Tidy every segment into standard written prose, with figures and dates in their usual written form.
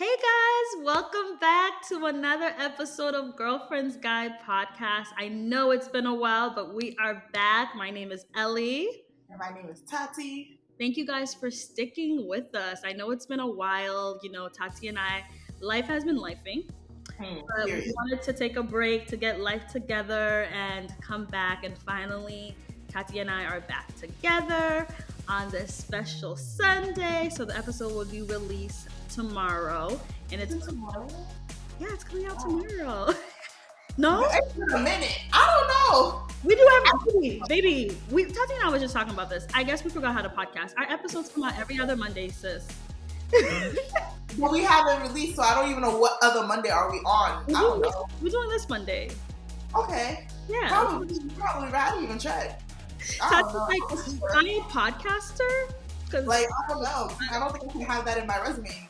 Hey guys, welcome back to another episode of Girlfriend's Guide podcast. I know it's been a while, but we are back. My name is Ellie. And my name is Tati. Thank you guys for sticking with us. I know it's been a while. Tati and I, life has been lifing. But we Period. wanted to take a break to get life together and come back. And finally, Tati and I are back together on this special Sunday. So the episode will be released tomorrow. And it's Tomorrow? Yeah, it's coming out tomorrow. No? It's been a minute. I don't know. We do have baby. Tati and I was just talking about this. I guess we forgot how to podcast. Our episodes come out every other Monday, sis. But we haven't released, so I don't even know what other Monday are we on. I don't know. We're doing this Monday. Okay. Yeah. Probably. I didn't even check. Tati's like, I'm a podcaster? Like, I don't know. I don't think I can have that in my resume.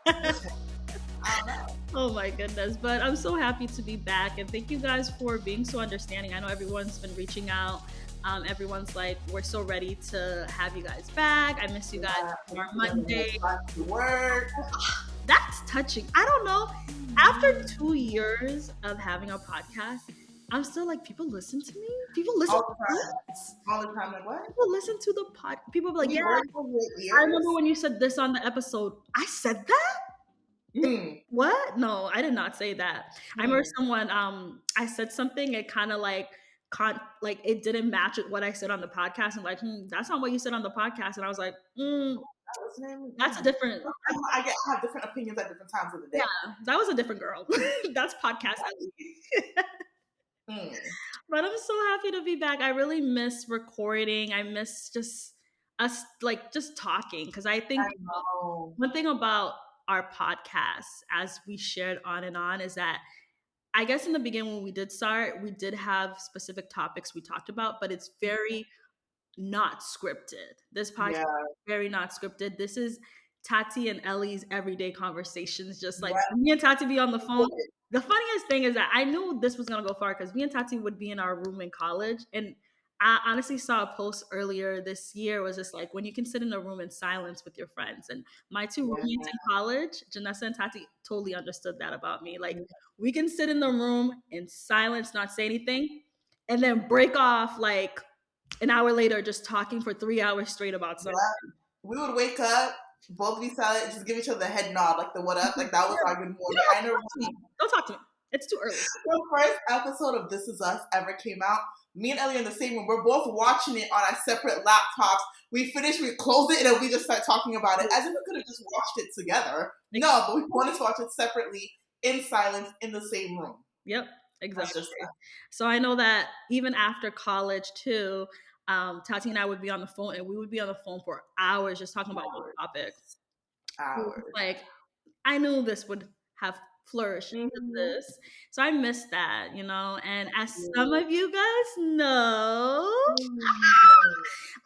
I don't know. Oh my goodness. But I'm so happy to be back. And thank you guys for being so understanding. I know everyone's been reaching out. Everyone's like, we're so ready to have you guys back. I miss you guys on our Monday. Work. That's touching. I don't know. After 2 years of having a podcast, I'm still like, people listen to me? People listen All the time. to us? All the time. Like, what? People listen to the pod. People be like, We yeah. work for years. I remember when you said this on the episode. I said that? What? No, I did not say that. I remember someone, I said something, it kind of like it didn't match with what I said on the podcast. And like, that's not what you said on the podcast. And I was like, that's a different. I have different opinions at different times of the day. Yeah, that was a different girl. That's podcast. But I'm so happy to be back. I really miss recording. I miss just us just talking, because I think one thing about our podcast, as we shared on and on, is that I guess in the beginning when we did start, we did have specific topics we talked about, but it's very not scripted. This podcast is very not scripted. This is Tati and Ellie's everyday conversations, just like me and Tati be on the phone. The funniest thing is that I knew this was going to go far because me and Tati would be in our room in college. And I honestly saw a post earlier this year was just like, when you can sit in a room in silence with your friends. And my two roommates in college, Janessa and Tati, totally understood that about me. Like, we can sit in the room in silence, not say anything, and then break off like an hour later just talking for 3 hours straight about something. We would wake up, both be silent, just give each other a head nod, like the what up, like that was our good morning. I know. Don't talk to me. It's too early. The first episode of This Is Us ever came out. Me and Ellie in the same room. We're both watching it on our separate laptops. We finish, we close it, and then we just start talking about it as if we could have just watched it together. No, but we wanted to watch it separately, in silence, in the same room. Yep, exactly. So I know that even after college too, Tati and I would be on the phone, and we would be on the phone for hours just talking about one topic. Hours. Like, I knew this would have flourished into this. So I miss that, and as some of you guys know,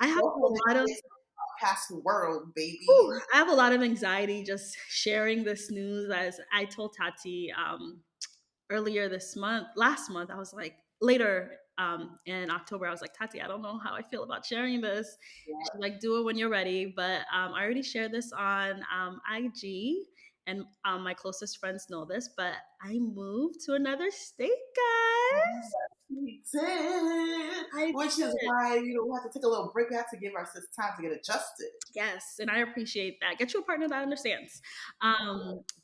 I have a lot of past world, baby. I have a lot of anxiety just sharing this news. As I told Tati earlier last month, I was like, later in October, I was like, Tati, I don't know how I feel about sharing this. She's like, do it when you're ready. But I already shared this on IG, and my closest friends know this, but I moved to another state, guys. We did. Which is why, we have to take a little break. We have to give ourselves time to get adjusted. Yes, and I appreciate that. Get you a partner that understands.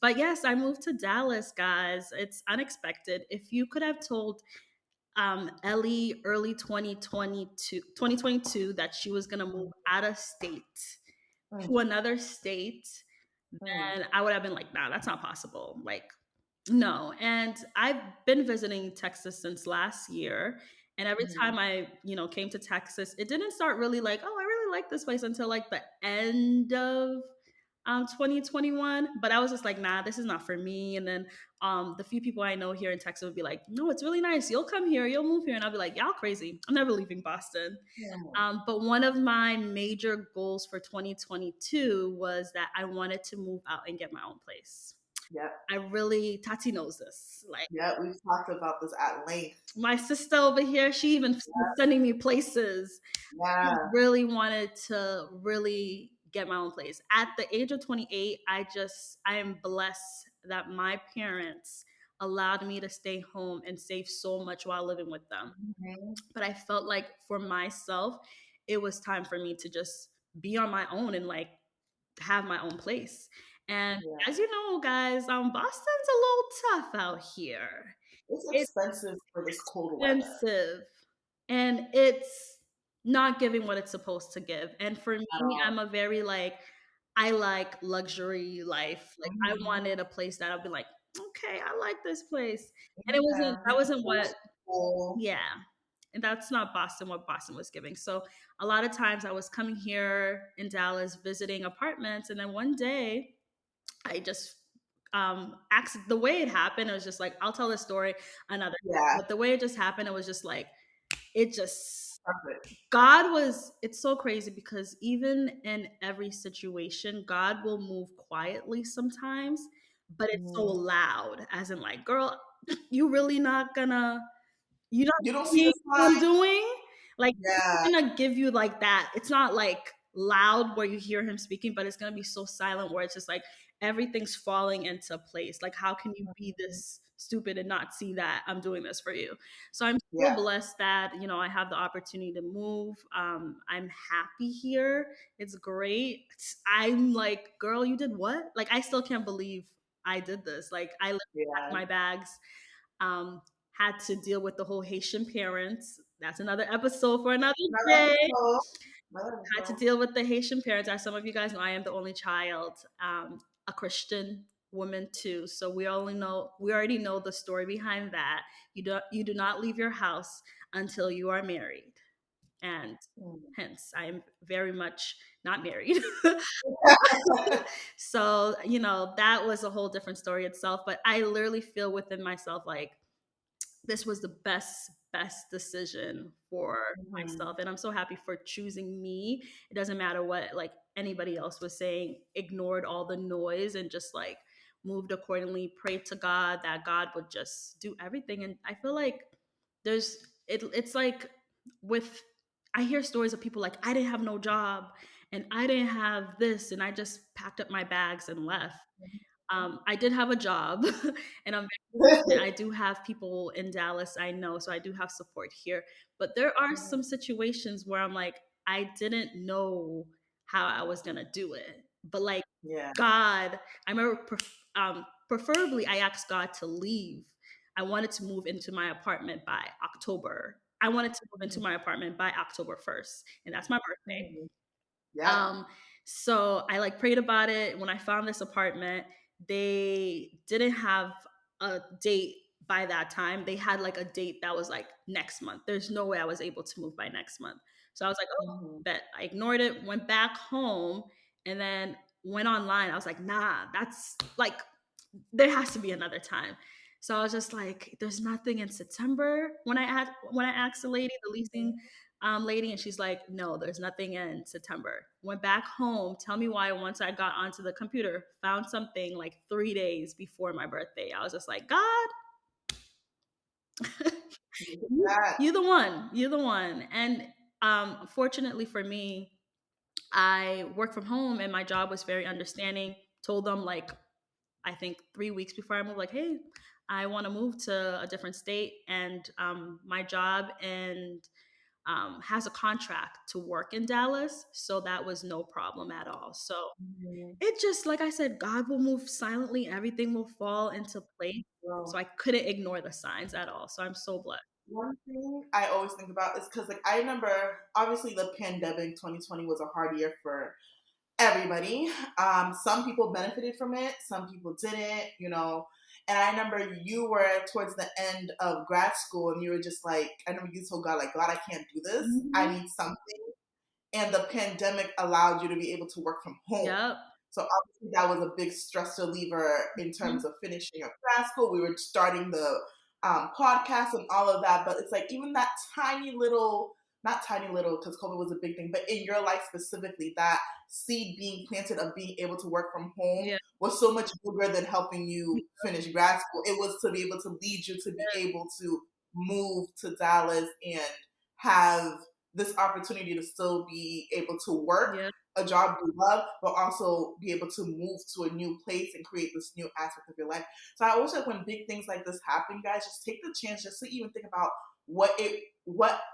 But yes, I moved to Dallas, guys. It's unexpected. If you could have told Ellie early 2022 that she was going to move out of state to another state, then I would have been like, nah, that's not possible. Like, no. And I've been visiting Texas since last year. And every time I, came to Texas, it didn't start really like, oh, I really like this place until like the end of 2021. But I was just like, nah, this is not for me. And then the few people I know here in Texas would be like, no, it's really nice. You'll come here, you'll move here. And I'll be like, y'all crazy. I'm never leaving Boston. But one of my major goals for 2022 was that I wanted to move out and get my own place. Tati knows this. Like, we've talked about this at length. My sister over here, she even was sending me places. I really wanted to really get my own place. At the age of 28, I am blessed that my parents allowed me to stay home and save so much while living with them. Mhm. But I felt like for myself, it was time for me to just be on my own and like have my own place. And Yeah. as you know, guys, Boston's a little tough out here. It's It's expensive for this cold weather. expensive and it's not giving what it's supposed to give. And for me, At all. I'm a very like, I like luxury life. Like I Mhm. wanted a place that I'd be like, okay, I like this place. And Yeah. that wasn't what, Cool. yeah. And that's not Boston, what Boston was giving. So a lot of times I was coming here in Dallas visiting apartments. And then one day I just asked, the way it happened, it was just like, I'll tell this story another day. Yeah. But the way it just happened, it was just like, it just Perfect. God was, it's so crazy because even in every situation, God will move quietly sometimes, but it's so Mhm. loud, as in like, girl, you really not gonna, you not You don't see seeing the what I'm sign? doing? Like, Yeah. it's gonna give you like that. It's not like loud where you hear him speaking, but it's gonna be so silent where it's just like everything's falling into place. Like, how can you be this stupid and not see that I'm doing this for you? So I'm so Yeah. blessed that, you know, I have the opportunity to move. I'm happy here. It's great. I'm like, girl, you did what? Like, I still can't believe I did this. Like, I literally packed Yeah. my bags, um, had to deal with the whole Haitian parents. That's another episode for another Another day. episode. Another Had to episode. deal with the Haitian parents. As some of you guys know, I am the only child, a Christian woman too. So we already know the story behind that. You do not leave your house until you are married, and Mm. hence I am very much not married. So you know that was a whole different story itself. But I literally feel within myself like this was the best decision for Mhm. myself, and I'm so happy for choosing me. It doesn't matter what like anybody else was saying, ignored all the noise and just like moved accordingly, prayed to God that God would just do everything. And I feel like it's like with, I hear stories of people like, I didn't have no job and I didn't have this and I just packed up my bags and left. I did have a job and I do have people in Dallas I know, so I do have support here. But there are some situations where I'm like, I didn't know how I was gonna do it. But like Yeah. God, I remember preferably I asked God to leave. I wanted to move into my apartment by October. I wanted to move into my apartment by October 1st, and that's my birthday. Mhm. Yep. Um, so I like prayed about it. When I found this apartment, they didn't have a date by that time. They had like a date that was like next month. There's no way I was able to move by next month. So I was like, oh, Mhm. bet. I ignored it, went back home, and then went online. I was like, nah, that's like, there has to be another time. So I was just like, there's nothing in September. When I asked the lady, the leasing lady, and she's like, no, there's nothing in September. Went back home. Tell me why. Once I got onto the computer, found something like 3 days before my birthday. I was just like, God, That. you're the one. You're the one. And fortunately for me, I work from home, and my job was very understanding. Told them like I think 3 weeks before I moved, like, hey, I want to move to a different state, and my job and has a contract to work in Dallas, so that was no problem at all. So Mhm. it just, like I said, God will move silently, everything will fall into place. So Well, I couldn't ignore the signs at all. So I'm so blessed. one thing I always think about is because, like, I remember obviously the pandemic 2020 was a hard year for everybody. Some people benefited from it, some people didn't, you know. And I remember you were towards the end of grad school and you were just like, I remember you told God, like, God, I can't do this. I Mhm. need something. And the pandemic allowed you to be able to work from home. Yep. So obviously that was a big stress reliever in terms Mhm. of finishing up grad school. We were starting the podcast and all of that, but it's like even that tiny little, not tiny little because COVID was a big thing, but in your life specifically, that seed being planted of being able to work from home Yeah. was so much bigger than helping you finish grad school. It was to be able to lead you to be able to move to Dallas and have this opportunity to still be able to work Yeah. a job you love, but also be able to move to a new place and create this new aspect of your life. So I always like when big things like this happen, guys, just take the chance just to even think about what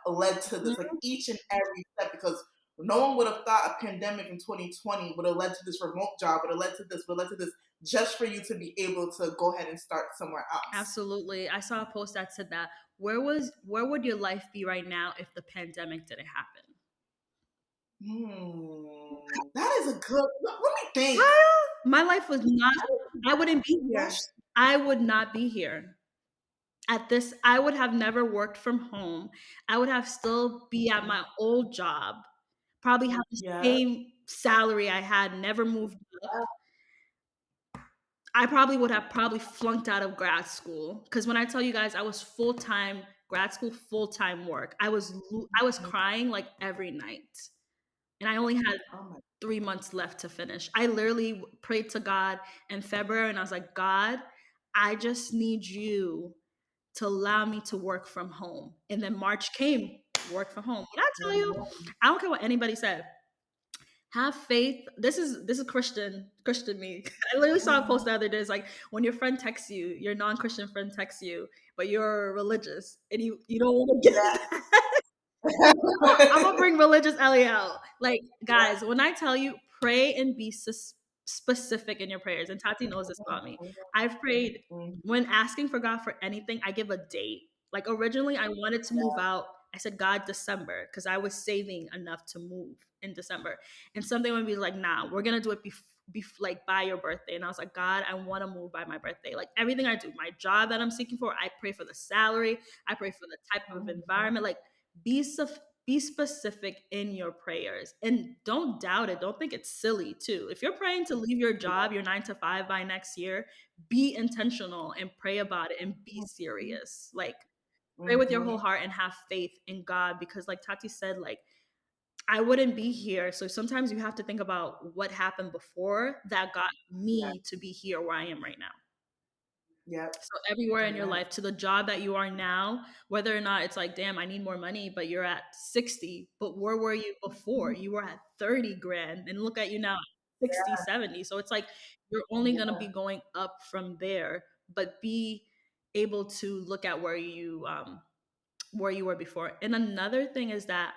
led to this, like each and every step, because no one would have thought a pandemic in 2020 would have led to this remote job, would have led to this, would have led to this, just for you to be able to go ahead and start somewhere else. Absolutely. I saw a post that said that where would your life be right now if the pandemic didn't happen? That is a good. Let me think. My life was not. I wouldn't be here. I would not be here. At this, I would have never worked from home. I would have still be at my old job. Probably have the same salary I had. Never moved up. I probably would have flunked out of grad school, because when I tell you guys I was full-time grad school, full-time work, I was crying like every night. And I only had 3 months left to finish. I literally prayed to God in February and I was like, God, I just need you to allow me to work from home. And then March came, work from home. When I tell you, I don't care what anybody said. Have faith. This is Christian me. I literally saw a post the other day. It's like when your friend texts you, your non-Christian friend texts you, but you're religious and you don't want to get that. I'm gonna bring religious Ellie out. Like, guys, when I tell you, pray and be specific in your prayers. And Tati knows this about me. I've prayed when asking for God for anything. I give a date. Like originally, I wanted to move out. I said God December because I was saving enough to move in December. And something would be like, nah, we're gonna do it like by your birthday. And I was like, God, I want to move by my birthday. Like everything I do, my job that I'm seeking for, I pray for the salary. I pray for the type of environment. Like be be specific in your prayers and don't doubt it. Don't think it's silly too. If you're praying to leave your job, your 9 to 5 by next year, be intentional and pray about it and be serious. Like pray with your whole heart and have faith in God, because like Tati said, like I wouldn't be here. So sometimes you have to think about what happened before that got me to be here where I am right now. Yep. So everywhere in your life, to the job that you are now, whether or not it's like, damn, I need more money, but you're at 60, but where were you before? You were at 30 grand and look at you now, 60, 70. So it's like, you're only going to be going up from there, but be able to look at where you were before. And another thing is that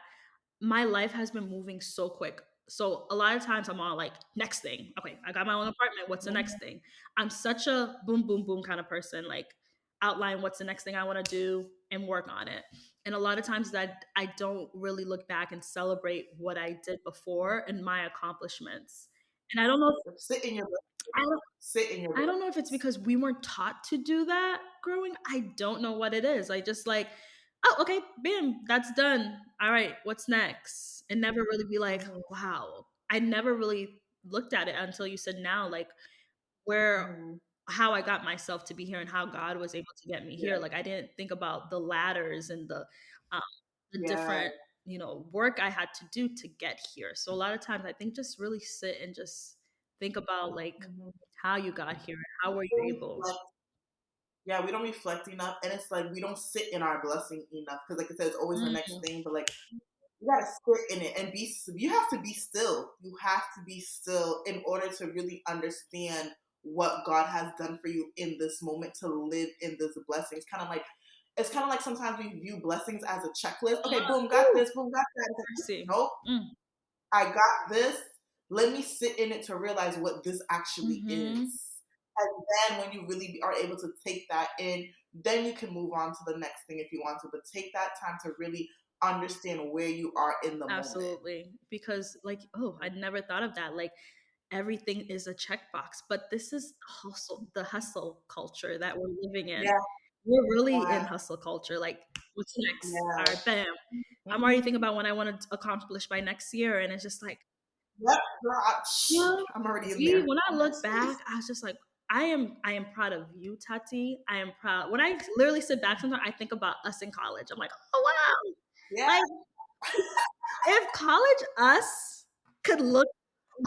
my life has been moving so quick. So a lot of times I'm all like, next thing. Okay, I got my own apartment. What's the next thing? I'm such a boom, boom, boom kind of person. Like outline what's the next thing I want to do and work on it. And a lot of times that I don't really look back and celebrate what I did before and my accomplishments. And I don't know if sit in your I don't know if it's because we weren't taught to do that growing. I don't know what it is. I just like, oh, okay, bam, that's done. All right, what's next? And never really be like, wow. I never really looked at it until you said now, like where how I got myself to be here and how God was able to get me here. Like I didn't think about the ladders and um, the different, work I had to do to get here. So a lot of times I think just really sit and just think about like how you got here and how were you able. Yeah, we don't reflect enough, and it's like we don't sit in our blessing enough, because like I said, it's always the next thing, but like you gotta sit in it and you have to be still. You have to be still in order to really understand what God has done for you in this moment, to live in this blessing. It's kind of like sometimes we view blessings as a checklist. Okay, boom, got this, boom, got that. Nope. I got this. Let me sit in it to realize what this actually is. And then when you really are able to take that in, then you can move on to the next thing if you want to. But take that time to really understand where you are in the moment. Because like, I'd never thought of that. Like everything is a checkbox, but this is the hustle culture that we're living in. Yeah. We're really in hustle culture. Like, what's next? Yeah. All right, bam. I'm already thinking about what I want to accomplish by next year, and it's just like, I'm already in there. When I look back, I was just like, I am proud of you, Tati. I am proud. When I literally sit back sometimes, I think about us in college. I'm like, oh wow. Yeah. Like, if college us could look,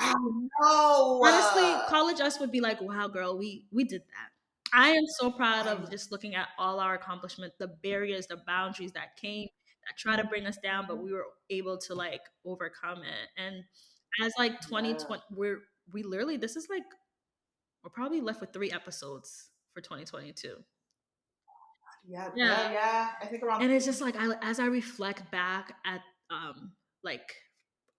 honestly, college us would be like, wow, girl, we did that. I am so proud of just looking at all our accomplishments, the barriers, the boundaries that came that try to bring us down, but we were able to like overcome it. And as like 2020, we literally, this is like, we're probably left with 3 episodes for 2022. Yeah. I think around. And it's just like, as I reflect back at like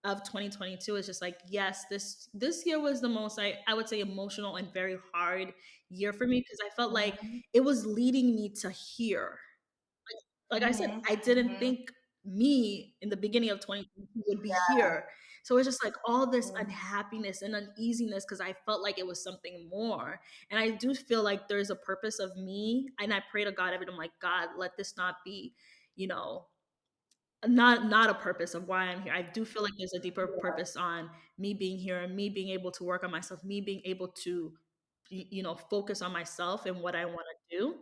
of 2022, it's just like, yes, this year was the most, I would say, emotional and very hard year for me, because I felt like it was leading me to here. Like I said, I didn't think me in the beginning of 2022 would be here. So it's just like all this unhappiness and uneasiness, because I felt like it was something more. And I do feel like there's a purpose of me. And I pray to God every day. I'm like, God, let this not be, you know, not a purpose of why I'm here. I do feel like there's a deeper purpose on me being here, and me being able to work on myself, me being able to, focus on myself and what I want to do.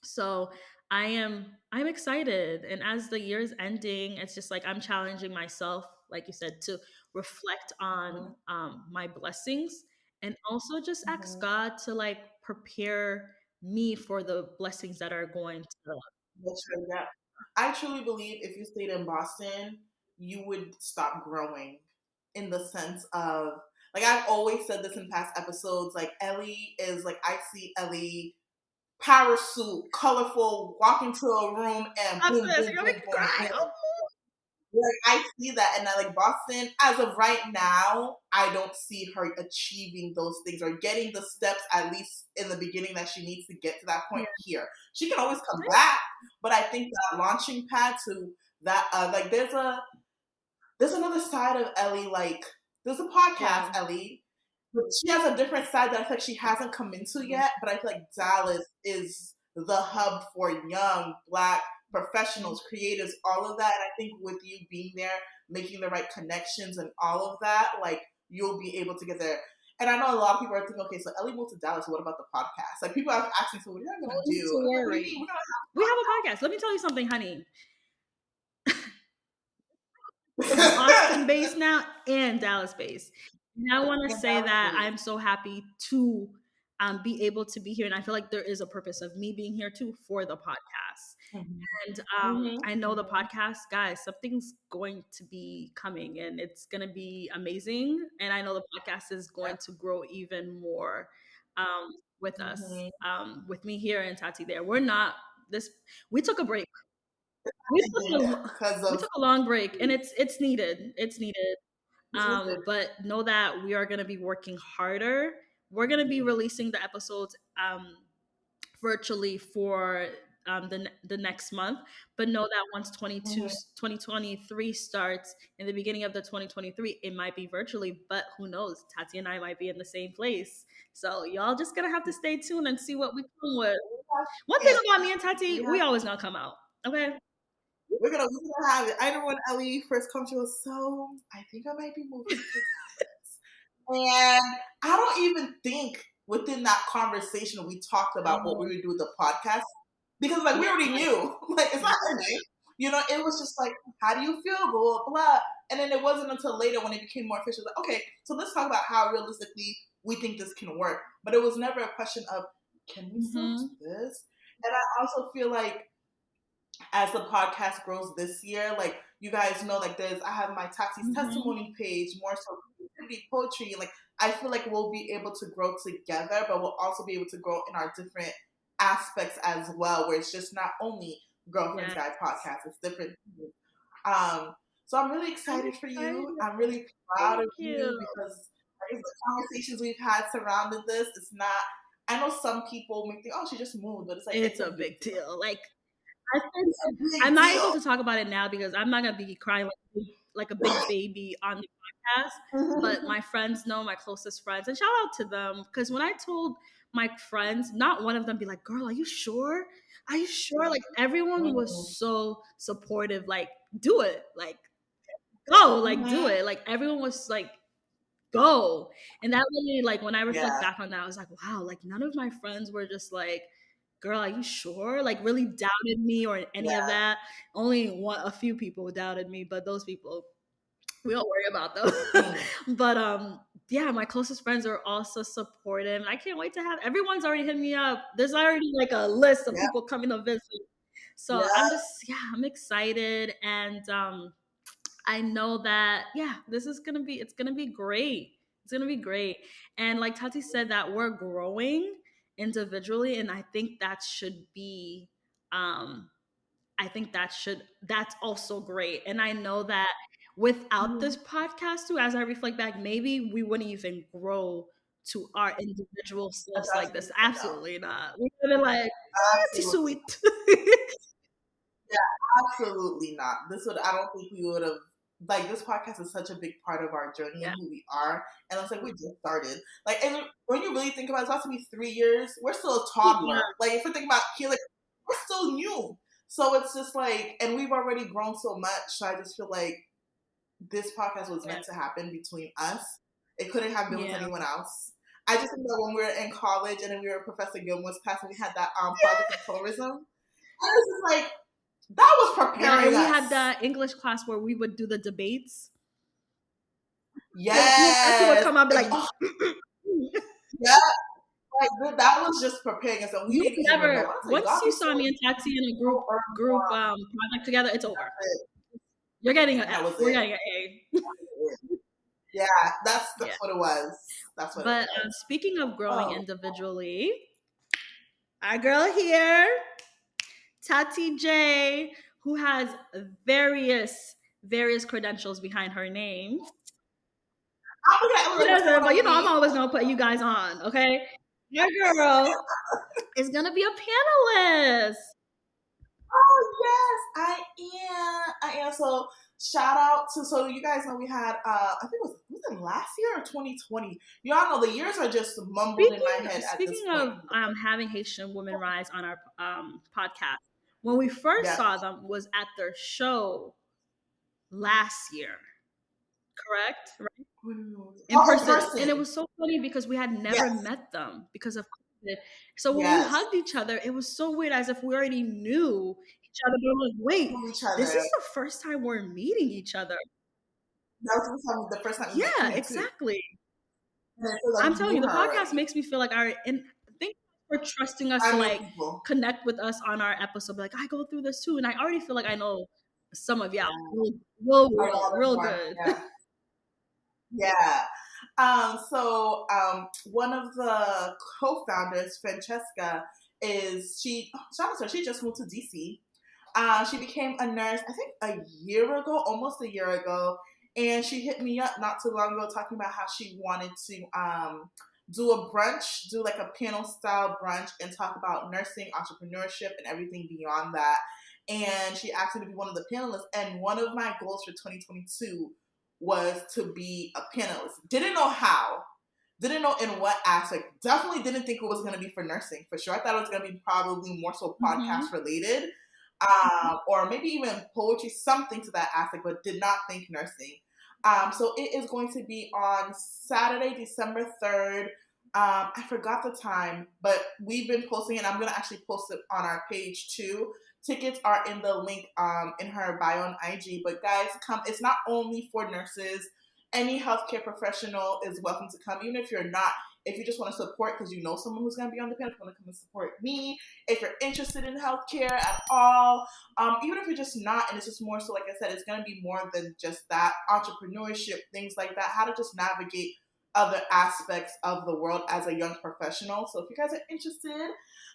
So I'm excited. And as the year's ending, it's just like I'm challenging myself, like you said, to reflect on my blessings, and also just ask God to like prepare me for the blessings that are going to. That's right, yeah. I truly believe if you stayed in Boston, you would stop growing, in the sense of, like, I've always said this in past episodes, like, Ellie is like, I see Ellie power suit, colorful, walk into a room and I'm boom, so boom, I'm boom, gonna boom, cry. boom. Like, I see that, and I like Boston. As of right now, I don't see her achieving those things or getting the steps, at least in the beginning, that she needs to get to that point here. She can always come back, but I think that launching pad to that, like, there's another side of Ellie. Like, there's a podcast, Ellie. But she has a different side that I feel like she hasn't come into yet. But I feel like Dallas is the hub for young Black professionals, creatives, all of that. And I think with you being there, making the right connections and all of that, like, you'll be able to get there. And I know a lot of people are thinking, okay, so Ellie moved to Dallas. So what about the podcast? Like, people have asked me, so what are you going to do? Don't worry. We have a podcast. Let me tell you something, honey. Austin based now and Dallas based. And I want to say that I'm so happy to be able to be here. And I feel like there is a purpose of me being here too for the podcast. And I know the podcast, guys, something's going to be coming, and it's going to be amazing. And I know the podcast is going to grow even more with us, with me here and Tati there. We're not this, we took a break. We took a long break, and it's needed. It's needed. But know that we are going to be working harder. We're going to be releasing the episodes virtually for the next month. But know that once 2023 starts, in the beginning of the 2023, it might be virtually. But who knows? Tati and I might be in the same place. So y'all just gonna have to stay tuned and see what we come with. One thing about me and Tati, we always gonna come out. Okay. We're gonna have it. I know when Ellie first comes, she was so, I think I might be moving to Dallas. And I don't even think within that conversation we talked about what we would do with the podcast, because like we already knew. Like, it's not ending. You know, it was just like, how do you feel? Blah, blah, blah. And then it wasn't until later when it became more official, like, okay, so let's talk about how realistically we think this can work. But it was never a question of, can we still do this? And I also feel like, as the podcast grows this year, like, you guys know, like, I have my Tati's testimony page, more so poetry. Like, I feel like we'll be able to grow together, but we'll also be able to grow in our different aspects as well, where it's just not only Girlfriend's Guide podcast, it's different. So I'm really excited for you. I'm really proud of you, because the conversations we've had surrounded this, it's not, I know some people may think, oh, she just moved, but it's like, it's a big deal. Like, I'm not able to talk about it now because I'm not gonna be crying like a big baby on the podcast. But my friends know, my closest friends, and shout out to them, because when I told my friends, not one of them be like, "Girl, are you sure? Are you sure?" Like, everyone was so supportive. Like, do it. Like, go. Like, do it. Like, everyone was like, go. And that really, like, when I reflect back on that, I was like, wow. Like, none of my friends were just like, girl, are you sure? Like, really doubted me or any of that. Only a few people doubted me, but those people, we don't worry about them. But yeah, my closest friends are also supportive, and I can't wait to have, everyone's already hit me up. There's already like a list of people coming to visit. So I'm excited, and I know that, this is going to be, it's going to be great. It's going to be great. And like Tati said, that we're growing individually. And I think that should be, that's also great. And I know that without this podcast too, as I reflect back, maybe we wouldn't even grow to our individual selves like this. Absolutely not. We would have been like, too sweet. Absolutely not. I don't think we would have, like, this podcast is such a big part of our journey and who we are. And it's like, we just started. Like, and when you really think about it, it's about to be 3 years. We're still a toddler. Like, if we think about here, like, we're still new. So it's just like, and we've already grown so much. So I just feel like this podcast was meant to happen between us. It couldn't have been with anyone else. I just think that when we were in college and then we were in Professor Gilmore's class and we had that project of colorism, I was just like, that was preparing us. We had the English class where we would do the debates. Yes. Like, would come out and be like, yeah. Like, that was just preparing us. And we didn't never know. Once you saw me and Tati in a group project together, it's over. You're getting an F. We're getting an A. Yeah, that's what it was. That's what it was. Speaking of growing individually, our girl here, Tati J, who has various credentials behind her name. But you know, I'm always gonna put you guys on, okay? Your girl is gonna be a panelist. Oh yes, I am. So shout out to, so you guys know we had I think it was it last year or 2020. Y'all know the years are just mumbled in my head at this point. Speaking of having Haitian Women Rise on our podcast, when we first saw them was at their show last year, correct? Right? In person. And it was so funny because we had never met them because of COVID. So when we hugged each other, it was so weird, as if we already knew each other. But like, wait, this is the first time we're meeting each other. That was the first time. Yeah, exactly. Like, I'm telling you, the podcast makes me feel like and thank you for trusting us to connect with us on our episode. Like, I go through this too, and I already feel like I know some of y'all real good. Yeah. So one of the co-founders, Francesca, she just moved to DC. She became a nurse, I think almost a year ago. And she hit me up not too long ago talking about how she wanted to do a brunch, do like a panel style brunch and talk about nursing, entrepreneurship, and everything beyond that. And she asked me to be one of the panelists. And one of my goals for 2022 was to be a panelist. Didn't know how. Didn't know in what aspect. Definitely didn't think it was going to be for nursing, for sure. I thought it was going to be probably more so podcast related. Or maybe even poetry, something to that aspect, but did not think nursing. So it is going to be on Saturday, December 3rd. I forgot the time, but we've been posting it. I'm going to actually post it on our page too. Tickets are in the link in her bio on IG. But guys, come. It's not only for nurses. Any healthcare professional is welcome to come, even if you're not. If you just want to support because you know someone who's going to be on the panel, want to come and support me. If you're interested in healthcare at all, even if you're just not, and it's just more so, like I said, it's going to be more than just that. Entrepreneurship, things like that, how to just navigate other aspects of the world as a young professional. So if you guys are interested,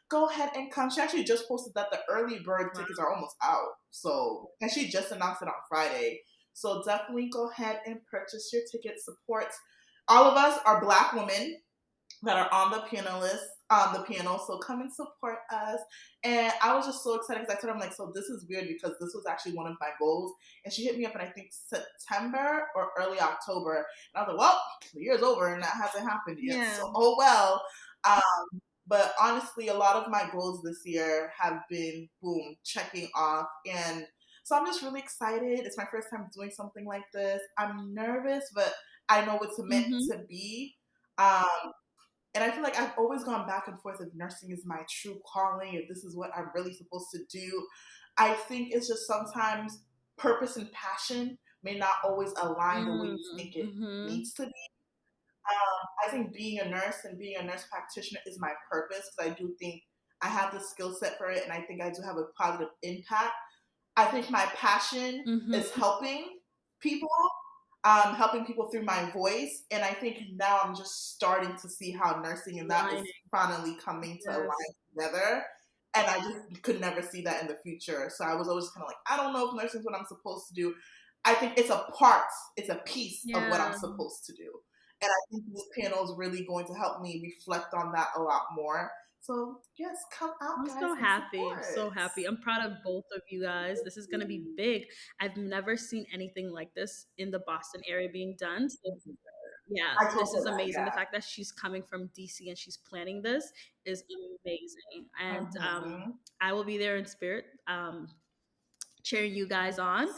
go ahead and come. She actually just posted that the early bird tickets are almost out. So, and she just announced it on Friday. So definitely go ahead and purchase your ticket. Support. All of us are Black women that are on the panel. So come and support us. And I was just so excited because I told her, I'm like, so this is weird because this was actually one of my goals. And she hit me up in, I think, September or early October. And I was like, well, the year's over and that hasn't happened yet. Yeah. So, oh well. But honestly, a lot of my goals this year have been, checking off. And so I'm just really excited. It's my first time doing something like this. I'm nervous, but I know it's meant to be. And I feel like I've always gone back and forth if nursing is my true calling, if this is what I'm really supposed to do. I think it's just sometimes purpose and passion may not always align the way you think it needs to be. I think being a nurse and being a nurse practitioner is my purpose because I do think I have the skill set for it and I think I do have a positive impact. I think my passion is helping people, helping people through my voice. And I think now I'm just starting to see how nursing and that is finally coming to align together. And I just could never see that in the future. So I was always kind of like, I don't know if nursing is what I'm supposed to do. I think it's a part, it's a piece of what I'm supposed to do. And I think this panel is really going to help me reflect on that a lot more. So yes, come out, I'm guys. So happy. I'm so happy. I'm proud of both of you guys. This is gonna be big. I've never seen anything like this in the Boston area being done. So yeah, this is amazing. The fact that she's coming from DC and she's planning this is amazing. And I will be there in spirit, cheering you guys on.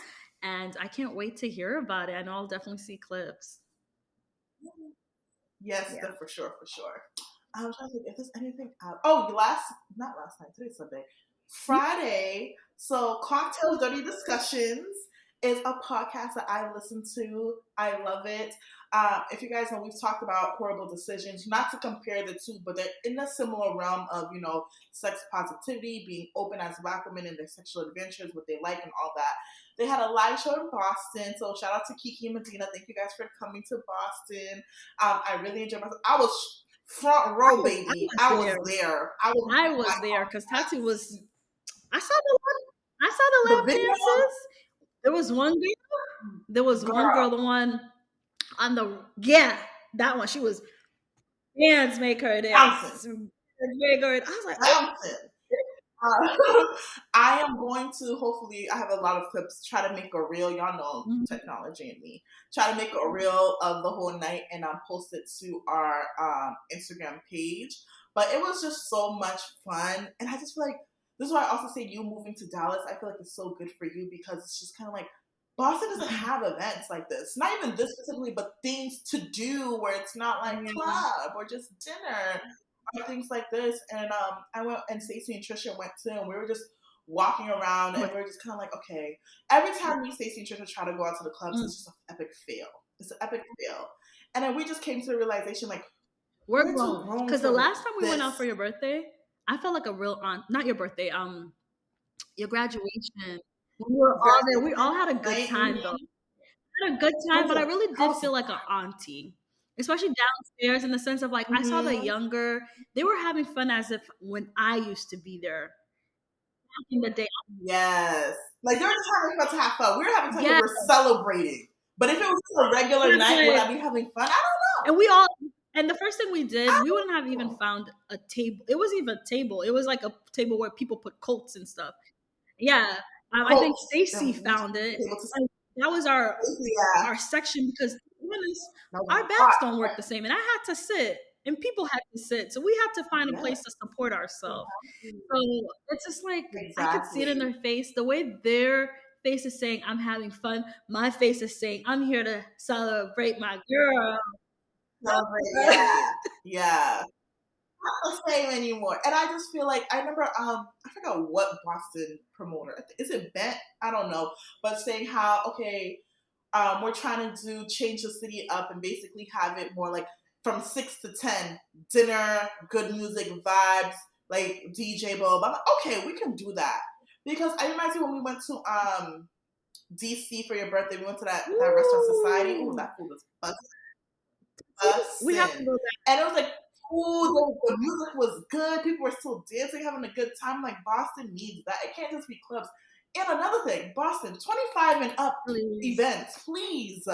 And I can't wait to hear about it. I know I'll definitely see clips. Yes, for sure, for sure. I'm trying to think if there's anything out. Oh, not last night, today's Sunday. Friday, so Cocktail Dirty Discussions is a podcast that I listen to. I love it. If you guys know, we've talked about horrible decisions, not to compare the two, but they're in a similar realm of, sex positivity, being open as Black women in their sexual adventures, what they like and all that. They had a live show in Boston, so shout out to Kiki and Medina. Thank you guys for coming to Boston. I really enjoyed myself. I was front row, baby. I was there. I was there because Tati was. I saw the lap dances. There was one girl. There was one girl, the one on that one. She was dance maker there. I was like, I am going to, hopefully, I have a lot of clips, try to make a reel. Y'all know technology and me. Try to make a reel of the whole night and post it to our Instagram page. But it was just so much fun. And I just feel like, this is why I also say you moving to Dallas, I feel like it's so good for you because it's just kind of like, Boston doesn't have events like this. Not even this specifically, but things to do where it's not like club or just dinner. Things like this, and I went, and Stacey and Trisha went too, and we were just walking around, and we were just kind of like, okay. Every time we, Stacey and Trisha, try to go out to the clubs, it's just an epic fail. It's an epic fail, and then we just came to the realization, like, we're grown. Because the last time we went out for your birthday, I felt like a real aunt. Not your birthday, your graduation. When we were all there, we all had a good time though. We had a good time, but I really did feel like an auntie. Especially downstairs in the sense of like, I saw the younger, they were having fun as if when I used to be there back in the day. Yes. Like they were just having fun to have fun. We were having fun because we're celebrating. But if it was a regular night, would I be having fun? I don't know. And the first thing we did, we wouldn't have even found a table. It wasn't even a table. It was like a table where people put coats and stuff. Yeah. I think Stacey found it. That was our section because our backs don't work the same, and I had to sit, and people had to sit, so we had to find a place to support ourselves. So it's just like I could see it in their face, the way their face is saying, "I'm having fun." My face is saying, "I'm here to celebrate my girl." Yeah. Not the same anymore. And I just feel like I remember I forgot what Boston promoter, is it Bent? I don't know, but saying how we're trying to change the city up and basically have it more like from 6 to 10 dinner, good music, vibes, like DJ Bob. I'm like, okay, we can do that because I reminds me when we went to DC for your birthday, we went to that restaurant Society. Oh, that food was busting. We have to go back. And it was like, the music was good. People were still dancing, having a good time. Like, Boston needs that. It can't just be clubs. And another thing, Boston, 25 and up events, please.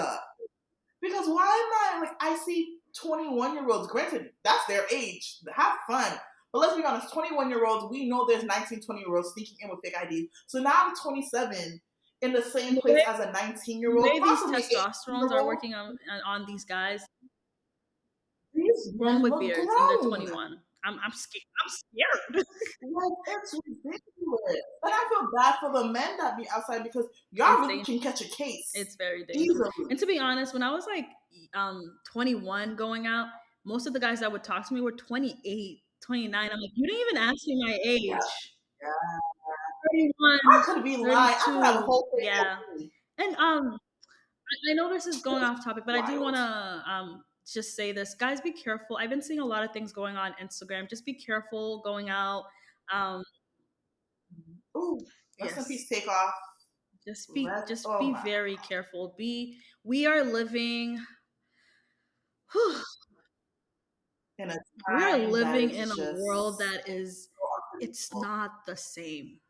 Because why am I, like, I see 21-year-olds, granted, that's their age. Have fun. But let's be honest, 21-year-olds, we know there's 19, 20-year-olds sneaking in with fake IDs. So now I'm 27 in the same place as a 19-year-old. Maybe these testosterones are working on these guys. Grown with beards and they're 21. I'm scared. Like, it's ridiculous. And I feel bad for the men that be outside because y'all really can catch a case. It's very dangerous. And to be honest, when I was like 21 going out, most of the guys that would talk to me were 28, 29. I'm like, you didn't even ask me my age. Yeah. 31. I could be lying. I could have a whole thing. Yeah. And I know this is going off topic, but I do want to just say this. Guys, be careful. I've been seeing a lot of things going on Instagram. Just be careful going out. Ooh, rest in peace, Takeoff. Just Oh be my. very careful. We are living whew, In a we are time that living is in a world just that is so it's unpredictable. not the same.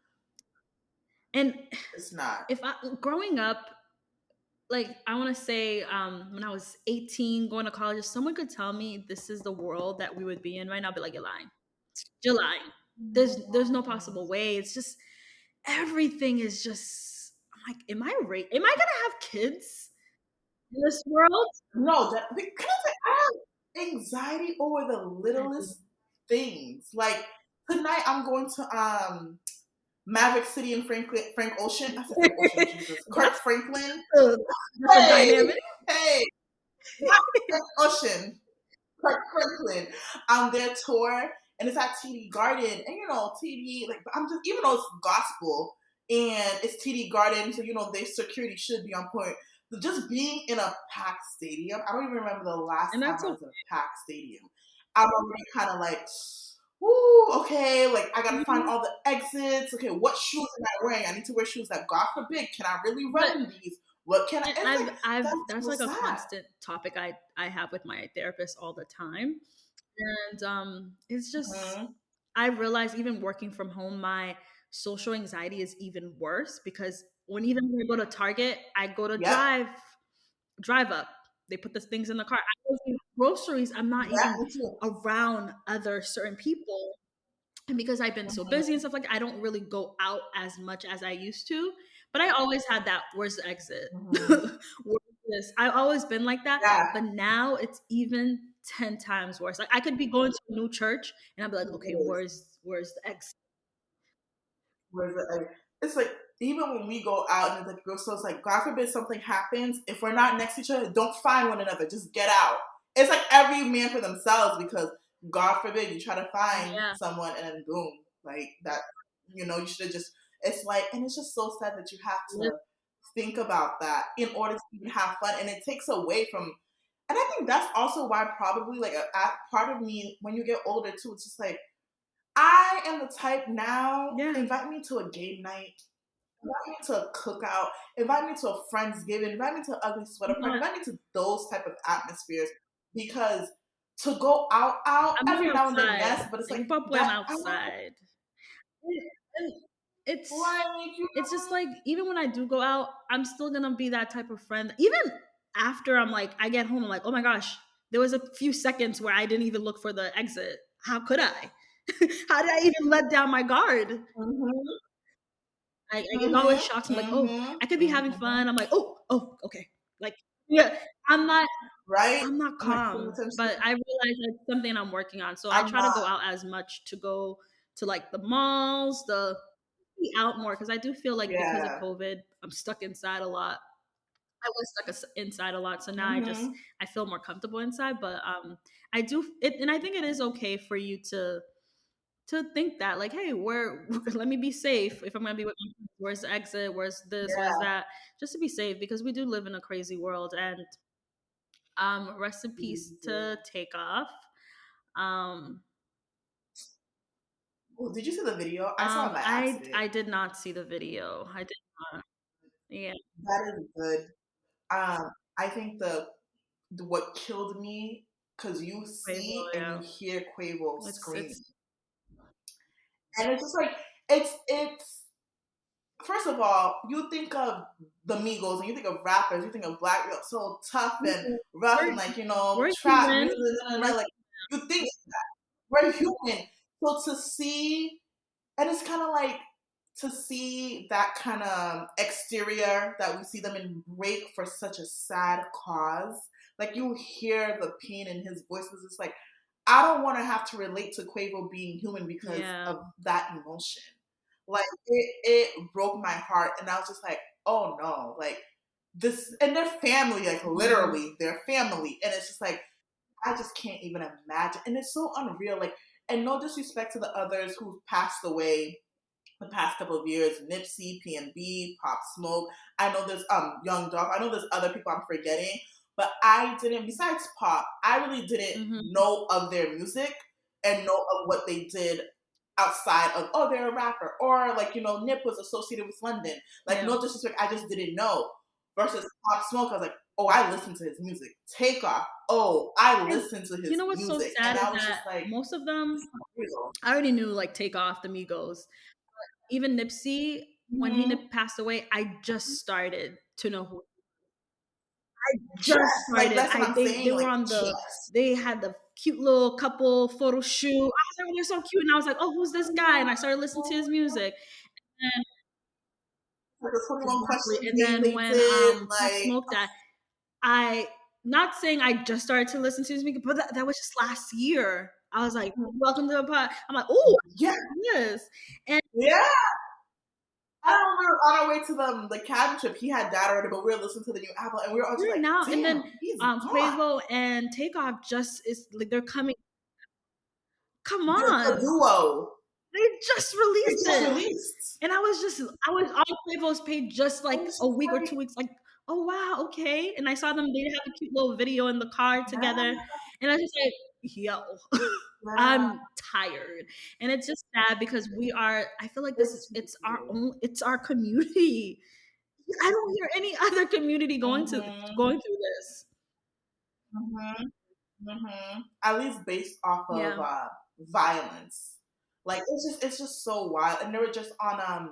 And It's not. if I growing up, like I want to say when I was 18 going to college, if someone could tell me this is the world that we would be in right now, I'd be like, you're lying. You're lying. There's no possible way. It's just everything is just I'm like, am I gonna have kids in this world? No, that because I have anxiety over the I do. littlest things. Like tonight, I'm going to Maverick City in Frank Ocean. I said Frank Ocean, Jesus. Kirk That's Franklin. a different Hey, dynamic. hey, not Frank Ocean. Kirk Franklin on their tour, and it's at TD Garden. And you know, TD, like, I'm just, even though it's gospel and it's TD Garden, so you know, their security should be on point. But just being in a packed stadium, I don't even remember the last And time that's I okay. was in a packed stadium. I'm already kind of like, woo, okay, like I gotta find all the exits. Okay, what shoes am I wearing? I need to wear shoes that, God forbid, can I really But run in these? What can I? and It's like that's that's so like a sad. constant topic I have with my therapist all the time. And it's just Hmm. I realize even working from home, my social anxiety is even worse because even when I go to Target, I go to Yep. drive up. They put the things in the car. I go to groceries. I'm not Yeah, even me too. around other certain people. And because I've been so busy and Mhm, stuff like that, I don't really go out as much as I used to. But I always had that where's the exit? mhm. Where's this? I've always been like that. Yeah. But now it's even 10 times worse. Like I could be going to a new church and I'll be like, It okay, is. where's the exit? Whereas it's like even when we go out and the grocery store, it's like God forbid something happens. If we're not next to each other, don't find one another. Just get out. It's like every man for themselves because God forbid you try to find Yeah. someone and then boom, like that. You know, you should have just. It's like, and it's just so sad that you have to think about that in order to even have fun, and it takes away from. And I think that's also why probably like a part of me when you get older too, it's just like I am the type now, Yeah. invite me to a game night, invite me to a cookout, invite me to a Friendsgiving, invite me to an ugly sweater party, invite me to those type of atmospheres because to go out I'm more every now and then, outside. yes, but it's like Like Papu, I'm that I want outside. And it's like you it's just like even when I do go out, I'm still gonna be that type of friend. Even after I'm like I get home, I'm like, oh my gosh, there was a few seconds where I didn't even look for the exit. How could I? How did I even let down my guard? mhm, It always mhm, shocks me, like, oh, mhm, I could be having mhm, fun. I'm like, oh, okay. Like, yeah, I'm not right? I'm not I'm like paying calm, attention. but I realize it's something I'm working on. So I I'm try to go not. out as much to go to like the malls, the be out more because I do feel like because of Yeah. COVID, I'm stuck inside a lot. I was stuck inside a lot, so now Mhm. I feel more comfortable inside. But I do it, and I think it is okay for you to think that like, hey, where let me be safe if I'm gonna be with my friends. Where's the exit? Where's this? Where's Yeah. that? Just to be safe because we do live in a crazy world. And rest in We peace do. to Take Off. Um, Oh, did you see the video? I saw it by accident. I did not see the video. I did not. Yeah, That is good. I think what killed me because you Quavo. see and you Yeah, hear Quavo screaming, it's and it's just like it's. First of all, you think of the Migos and you think of rappers, you think of black, so tough and rough and we're like we're trap human. music, We're like you think we're human. So to see, and it's kind of like to see that kind of exterior that we see them in break for such a sad cause. Like you hear the pain in his voice. It's like I don't want to have to relate to Quavo being human because yeah. of that emotion. Like it broke my heart, and I was just like, oh no, like this, and their family, like Mhm. literally their family, and it's just like I just can't even imagine, and it's so unreal. Like, and no disrespect to the others who've passed away the past couple of years, Nipsey, PNB, Pop Smoke. I know there's Young Dolph. I know there's other people I'm forgetting, but I didn't. Besides Pop, I really didn't Mhm. know of their music and know of what they did. outside of, oh, they're a rapper, or like, Nip was associated with London. Like, Yeah. no disrespect, I just didn't know. Versus Pop Smoke, I was like, oh, I listen to his music. Takeoff, oh, I listen to his You know what's so music. sad And is I was just that like, most of them, I already knew like Takeoff, the Migos. But even Nipsey, when he passed away, I just started to know who. I just like started. that's what I'm saying. They were Like, on they had the cute little couple photo shoot. I was like, oh, they're so cute. And I was like, oh, who's this guy? And I started listening to his music. And like a 21 exactly. Question And game then they when did, Pop like, Smoke that, I not saying I just started to listen to his music, but that was just last year. I was like, welcome to the pod. I'm like, oh, yeah, yes. And yeah. I don't remember on our way to the cabin trip, he had died already, but we were listening to the new album, and we were all just like, now, damn, and then he's gone. Quavo and Takeoff just is like they're coming. Come The on, duo. they just released it. Released. And I was on Quavo's page just like a week or 2 weeks, like, oh wow, okay. And I saw them, they have a cute little video in the car together. And I was just like, yo, I'm tired. And it's just sad because I feel like it's our community. I don't hear any other community going through this. At least based off of violence. Like, it's just so wild. And they were just on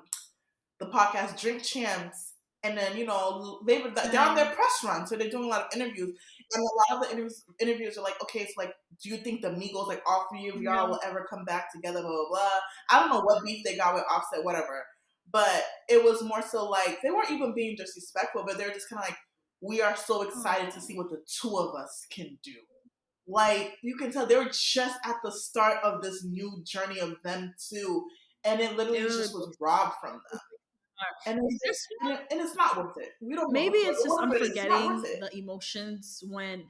the podcast Drink Champs, and then they're on their press run, so they're doing a lot of interviews, and a lot of the interviews are like, okay, so like, do you think the Migos, like all three of y'all, will ever come back together? Blah blah blah. I don't know what beef they got with Offset, whatever, but it was more so like they weren't even being disrespectful, but they're just kind of like, we are so excited to see what the two of us can do. Like, you can tell they were just at the start of this new journey of them too, and it literally just was robbed from them. And it's not worth it. We don't. Maybe know. it's just I'm forgetting the emotions when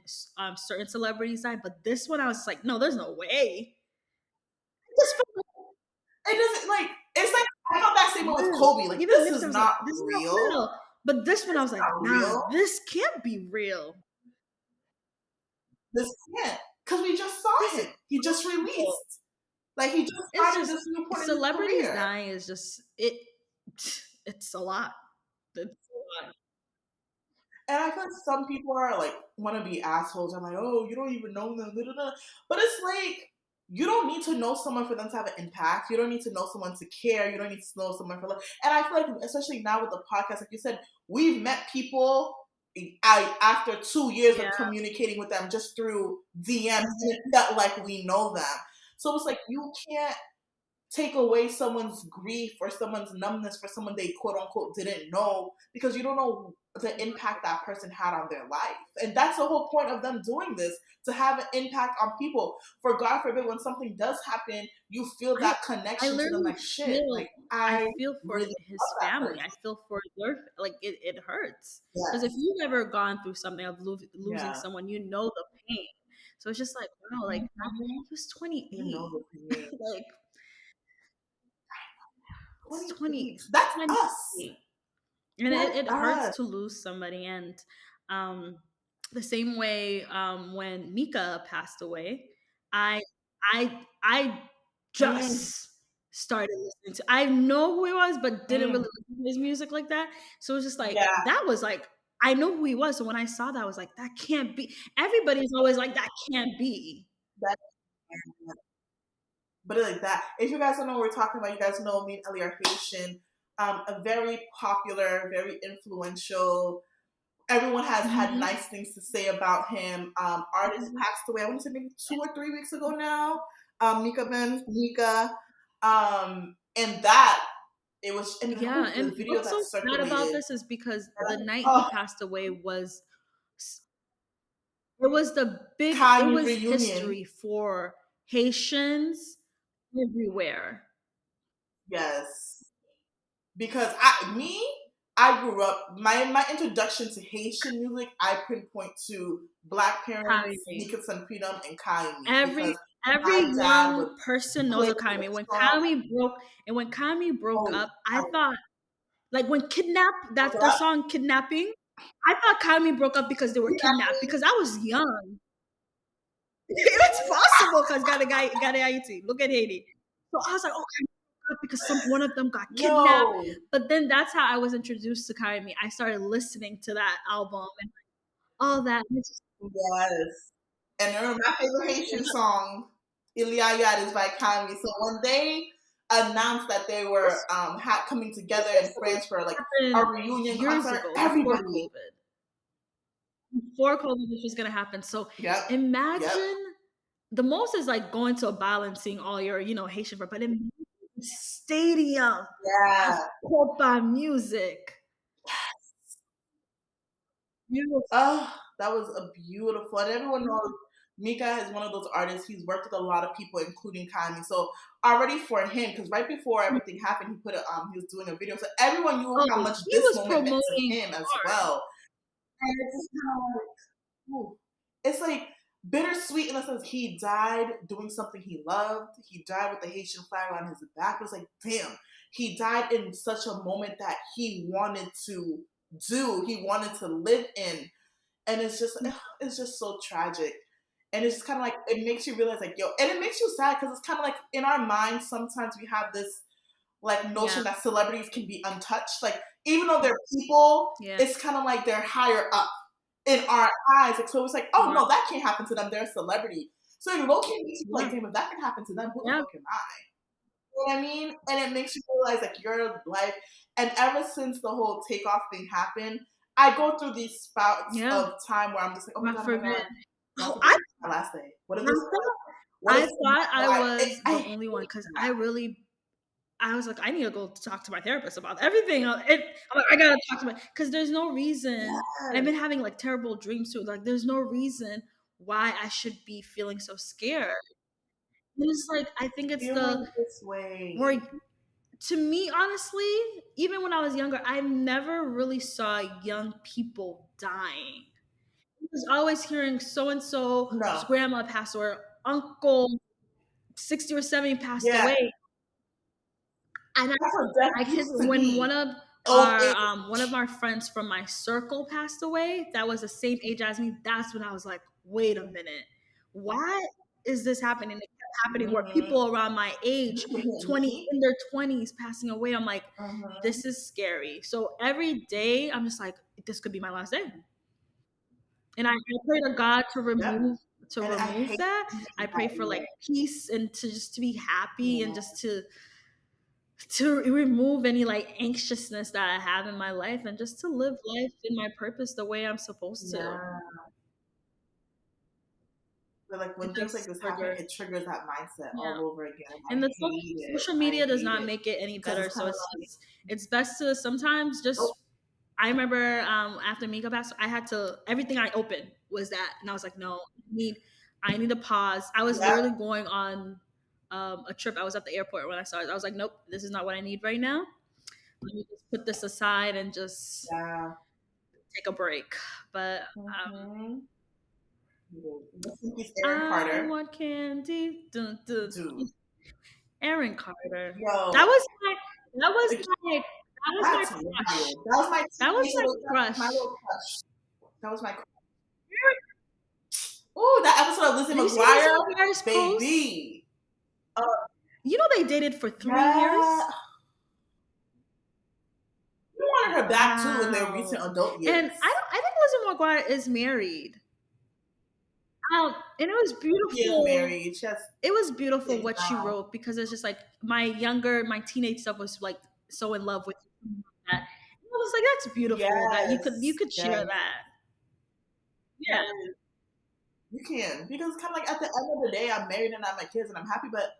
certain celebrities die, but this one I was like, no, there's no way. It doesn't, like, it's like I felt that same with Kobe. Like, this is not real. But this one I was like, nah, this can't be real. This can't, because we just saw him. He just released. Like, he just started this new point in his career. Celebrities dying is just it's a lot. It's a lot. And I feel like some people are like, want to be assholes. I'm like, oh, you don't even know them. But it's like, you don't need to know someone for them to have an impact. You don't need to know someone to care. You don't need to know someone for love. And I feel like, especially now with the podcast, like you said, we've met people after 2 years of communicating with them just through DMs, and it felt like we know them. So it's like, you can't take away someone's grief or someone's numbness for someone they quote unquote didn't know, because you don't know the impact that person had on their life. And that's the whole point of them doing this, to have an impact on people. For God forbid, when something does happen, you feel that connection to them. Like, shit, I feel for his family. I feel for like it hurts. Because if you've ever gone through something of losing someone, you know the pain. So it's just like, wow, like he was 28. Like, 20. That's us. And it hurts to lose somebody. And the same way when Mika passed away, I just started listening to. I know who he was, but didn't really listen to his music like that. So it was just like that was like, I know who he was. So when I saw that, I was like, that can't be. Everybody's always like, that can't be. But like that, if you guys don't know what we're talking about, you guys know me and Ellie are Haitian. A very popular, very influential. Everyone has had nice things to say about him. Artist passed away, I want to say maybe 2 or 3 weeks ago now. Mika. And that, it was, and and the video what's so sad about this is because the night he passed away was the big reunion. History for Haitians everywhere. Yes, because I grew up, my introduction to Haitian music, I pinpoint to Black Parents, Mika Sanpidum, and Kaimi. Every young person knows of Kaimi. When Kaimi broke up, I thought, like, when the song Kidnapping, I thought Kaimi broke up because they were kidnapped, because I was young. It's possible, because got Haiti. Look at Haiti. So I was like, okay, because one of them got kidnapped. Yo. But then that's how I was introduced to Kaimi. I started listening to that album and all that. Yes. And remember my favorite Haitian song, Iliayad, is by Kami. So when they announced that they were coming together in France for like a reunion concert, everybody. Before COVID, this was gonna happen. So imagine the most is like going to a ball and seeing all your, Haitian, but in stadium, Copa music. Beautiful. Oh, that was a beautiful. And everyone knows Mika is one of those artists. He's worked with a lot of people, including Kanye. So already for him, because right before everything happened, he was doing a video, so everyone knew how much this moment meant to him as well. And it's just kind of like, it's like bittersweet in the sense he died doing something he loved. He died with the Haitian flag on his back. It was like, damn, he died in such a moment that he wanted to do, he wanted to live in. And it's just so tragic. And it's just kind of like, it makes you realize like, and it makes you sad because it's kind of like in our minds, sometimes we have this like notion that celebrities can be untouched. Like, even though they're people, it's kind of like they're higher up in our eyes. Like, so it's like, oh no, that can't happen to them. They're a celebrity. So it low-key makes you like, damn, if that can happen to them, who the fuck am I? You know what I mean? And it makes you realize like your life. And ever since the whole Takeoff thing happened, I go through these spouts of time where I'm just like, oh my god, my last day. What is this? I thought I was the only one because I was like, I need to go talk to my therapist about everything. I'm like, I gotta talk to because there's no reason. I've been having like terrible dreams too. Like, there's no reason why I should be feeling so scared. It's like, I think it's this way. To me, honestly, even when I was younger, I never really saw young people dying. I was always hearing so and so's grandma passed away, uncle 60 or 70 passed away. And when one of our friends from my circle passed away, that was the same age as me. That's when I was like, wait a minute, why is this happening? It kept happening where people around my age, in their 20s, passing away. I'm like, this is scary. So every day, I'm just like, this could be my last day. And I pray to God to remove that. I pray for like peace and to be happy and just to remove any like anxiousness that I have in my life and just to live life in my purpose the way I'm supposed to. But like when things like this happen, it triggers that mindset all over again. And the social media does not make it any better. So it's best to sometimes just. I remember after Mika passed, I had to, everything I opened was that, and I was like, no, I need to pause. I was literally going on a trip. I was at the airport when I saw it. I was like, nope, this is not what I need right now. Let me just put this aside and just take a break. But Aaron Carter. I want candy. Aaron Carter. That was my crush. That was my crush. Oh, that episode of Lizzie McGuire, baby. You know they dated for 3 years. You wanted her back too in their recent adult years. And I think Lizzie McGuire is married. And it was beautiful. She is married. It was beautiful what she wrote because it's just like my teenage stuff was like so in love with that. I was like, that's beautiful that you could share that. Yeah. You can, because kind of like at the end of the day, I'm married and I have my kids and I'm happy, but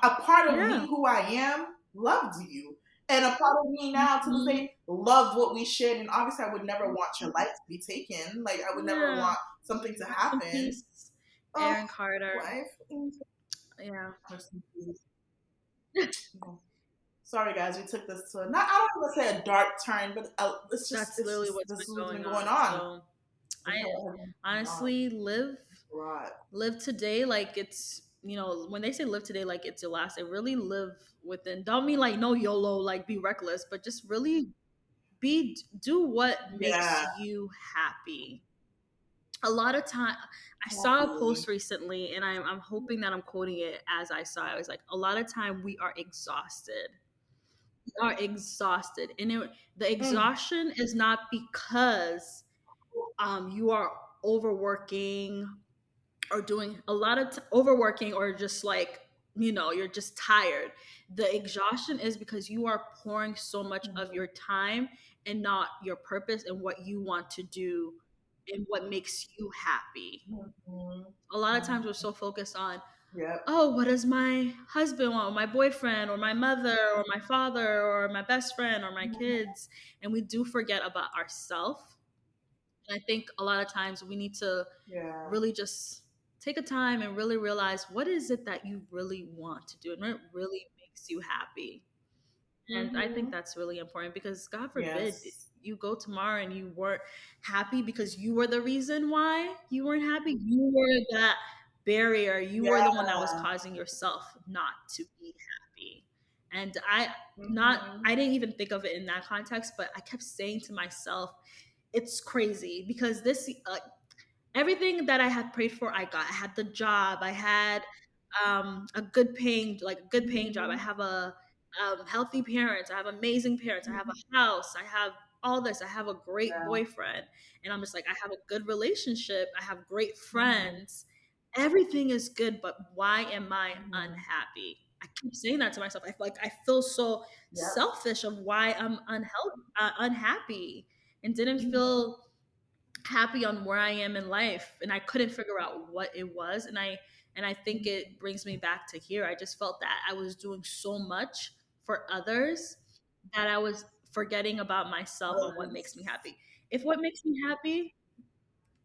a part of me, who I am, loved you. And a part of me now to this day loved what we shared. And obviously I would never want your life to be taken. Like I would never want something to happen. Aaron Carter. Yeah. Sorry guys, we took this to I don't want to say a dark turn, but it's just that's literally what's been going on. So I honestly live today like it's, when they say live today like it's your last, they really live within. Don't mean like no YOLO, like be reckless, but just really do what makes you happy. a lot of time I saw a post recently, and I'm hoping that I'm quoting it as I saw it. I was like, a lot of time we are exhausted. We are exhausted. And the exhaustion is not because you are overworking or doing a lot of overworking, or just like, you're just tired. The exhaustion is because you are pouring so much of your time and not your purpose and what you want to do and what makes you happy. A lot of times we're so focused on, oh, what does my husband want, or my boyfriend, or my mother, or my father, or my best friend, or my kids, and we do forget about ourselves. And I think a lot of times we need to really just take a time and really realize, what is it that you really want to do and what really makes you happy. And I think that's really important, because God forbid you go tomorrow and you weren't happy because you were the reason why you weren't happy. You were that barrier. You were the one that was causing yourself not to be happy. And I didn't even think of it in that context, but I kept saying to myself, it's crazy because everything that I had prayed for, I got. I had the job. I had a good paying job. I have a healthy parents. I have amazing parents. I have a house. I have all this. I have a great boyfriend, and I'm just like, I have a good relationship. I have great friends. Everything is good, but why am I unhappy? I keep saying that to myself. I feel so selfish of why I'm unhappy, and didn't feel happy on where I am in life, and I couldn't figure out what it was. And I think it brings me back to here. I just felt that I was doing so much for others that I was forgetting about myself and what makes me happy. If what makes me happy,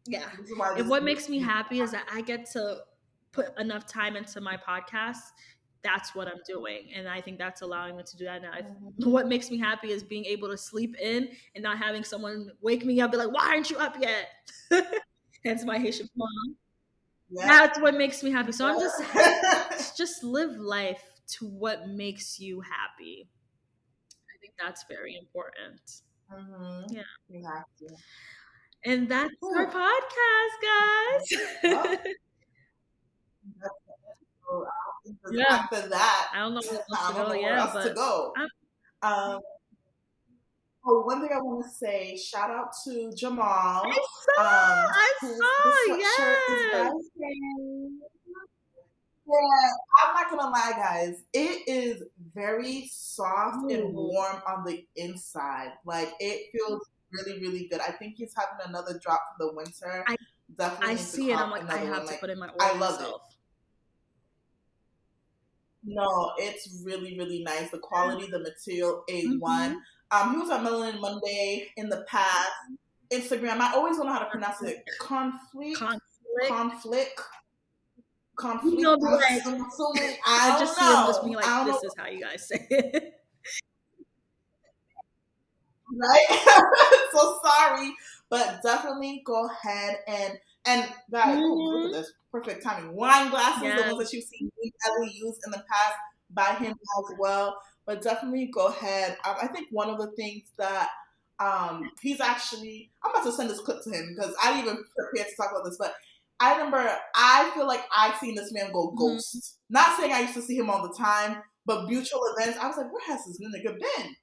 if what makes me happy is that I get to put enough time into my podcast, that's what I'm doing. And I think that's allowing me to do that now. What makes me happy is being able to sleep in and not having someone wake me up, be like, why aren't you up yet? Hence my Haitian mom. That's what makes me happy. So I'm just live life to what makes you happy. I think that's very important. Yeah. You have to. And that's our podcast, guys. After that, I don't know where else I don't know where else to go. One thing I want to say, shout out to Jamal. I saw, yes. Yeah, I'm not gonna lie, guys. It is very soft and warm on the inside. Like, it feels really, really good. I think he's having another drop for the winter. Definitely. I see it. I'm like, I have to put in my order. I love it. No, it's really, really nice. The quality, the material, A1. He was on Melanin Monday in the past. Instagram, I always don't know how to pronounce it. Conflict. You know, like, I just see him just being like, this is how you guys say it. Right? So sorry. But definitely go ahead and guys, look at this. Perfect timing. Wine glasses, the ones that you've seen Ellie use in the past, by him as well. But definitely go ahead. I think one of the things that he's actually, I'm about to send this clip to him because I didn't even prepare to talk about this, but I feel like I've seen this man go ghost. Not saying I used to see him all the time, but mutual events, I was like, where has this nigga been?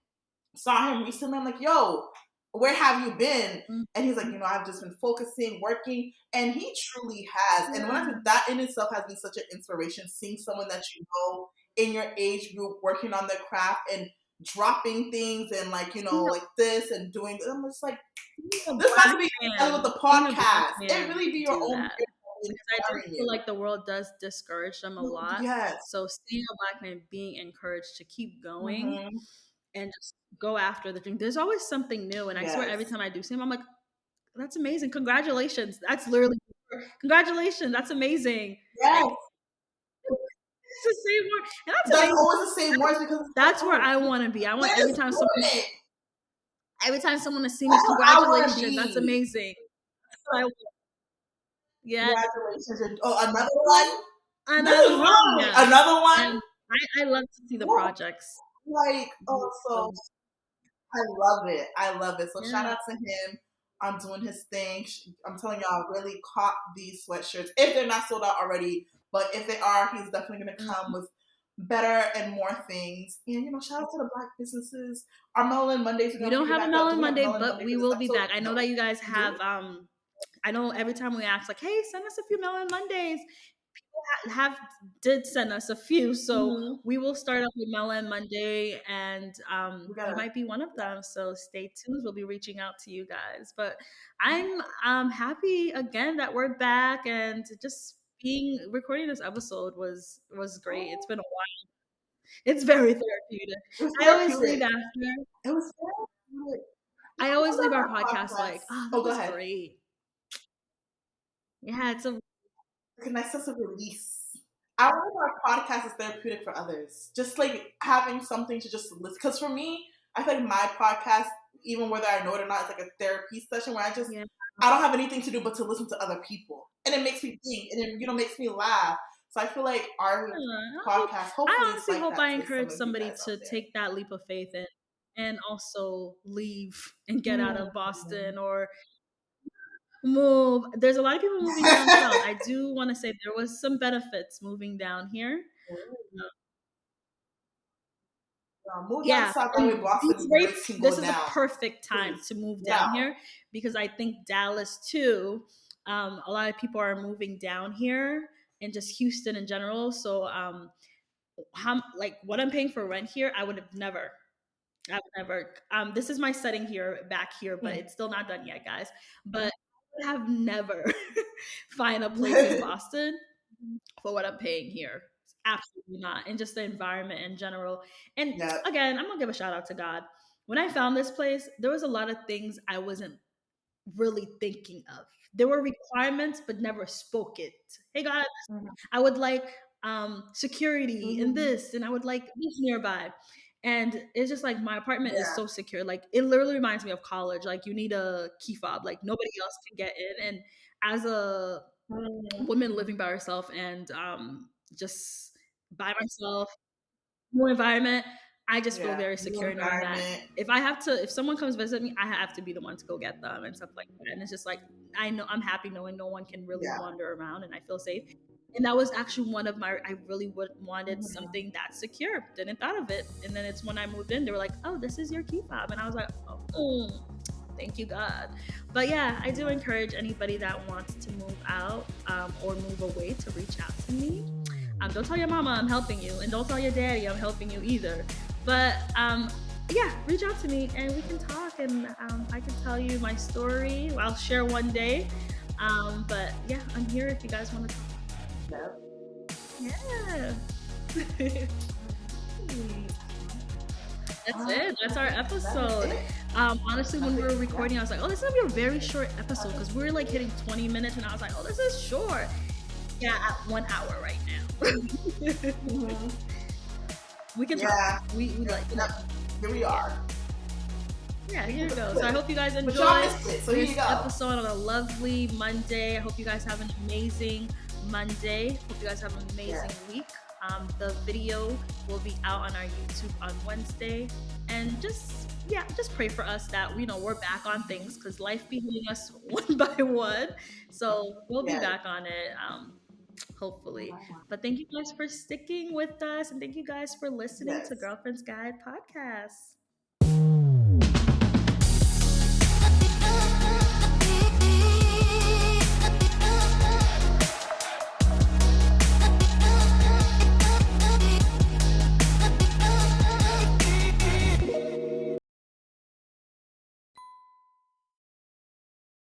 Saw him recently, I'm like, yo, where have you been? And he's like, I've just been focusing, working, and he truly has. And when I think that in itself has been such an inspiration, seeing someone that you know in your age group working on their craft and dropping things and like this and doing. I'm just like, this has to be with the podcast. It really be your own. I do feel like the world does discourage them a lot. Yes. So seeing a Black man being encouraged to keep going and just go after the dream. There's always something new. And I swear every time I do see him, I'm like, that's amazing. Congratulations. That's literally, congratulations. That's amazing. Yes. Like, it's the same word. And that's always the same words because that's where I want to be. I want every time someone to see me, congratulations. That's amazing. Yeah. Congratulations. Oh, another one? Another one. Yeah. Another one? And I love to see the projects. Like, so I love it. So shout out to him. on doing his thing. I'm telling y'all, really caught these sweatshirts if they're not sold out already. But if they are, he's definitely going to come with better and more things. And, shout out to the Black businesses. Our Melanin Mondays. We don't have a Melanin Monday, but we will be back. I know that you guys have, I know every time we ask, like, hey, send us a few Melanin Mondays. People did send us a few, so we will start up with Melanin Monday, and you might be one of them. So stay tuned. We'll be reaching out to you guys. But I'm happy again that we're back, and just recording this episode was great. It's been a while. It's very therapeutic. I always leave after. It was therapeutic. I always leave our podcast like, oh, that was great. Yeah, it's a nice sense of release. I believe our podcast is therapeutic for others. Just like having something to just listen. Because for me, I feel like my podcast, even whether I know it or not, is like a therapy session where I don't have anything to do but to listen to other people. And it makes me think, and it makes me laugh. So I feel like our podcast, hopefully, I honestly hope I encourage somebody to take that leap of faith and also leave and get out of Boston or move. There's a lot of people moving down south. I do want to say there was some benefits moving down here. This is a perfect time to move down here because I think Dallas too. A lot of people are moving down here and just Houston in general. So what I'm paying for rent here, I would never. This is my setting here back here, but it's still not done yet, guys. But I would have never find a place in Boston for what I'm paying here. Absolutely not. And just the environment in general. And again, I'm gonna give a shout out to God. When I found this place, there was a lot of things I wasn't really thinking of. There were requirements, but never spoke it. Hey God, I would like security in this, and I would like this nearby. And it's just like my apartment is so secure. Like it literally reminds me of college. Like you need a key fob. Like nobody else can get in. And as a woman living by herself and just by myself, new environment, I just feel very secure knowing that if someone comes visit me, I have to be the one to go get them and stuff like that. And it's just like I'm happy knowing no one can really wander around and I feel safe. And that was actually one of I really wanted something that secure. Didn't thought of it. And then it's when I moved in, they were like, oh, this is your key fob. And I was like, oh, thank you, God. But yeah, I do encourage anybody that wants to move out or move away to reach out to me. Don't tell your mama I'm helping you, and don't tell your daddy I'm helping you either. But yeah, reach out to me and we can talk, and I can tell you my story. I'll share one day. But yeah, I'm here if you guys want to talk. Yeah. That's it. That's our episode. Honestly, when we were recording, I was like, oh, this is gonna be a very short episode because we're like hitting 20 minutes, and I was like, oh, this is short. Yeah, at 1 hour right now. We can talk. We like. Here we are. Yeah, here we go. So I hope you guys enjoyed this episode on a lovely Monday. I hope you guys have an amazing Monday. Hope you guys have an amazing week. The video will be out on our YouTube on Wednesday, and just pray for us that we're back on things because life be hitting us one by one. So we'll be back on it. Hopefully. But thank you guys for sticking with us, and thank you guys for listening to Girlfriend's Guide Podcast.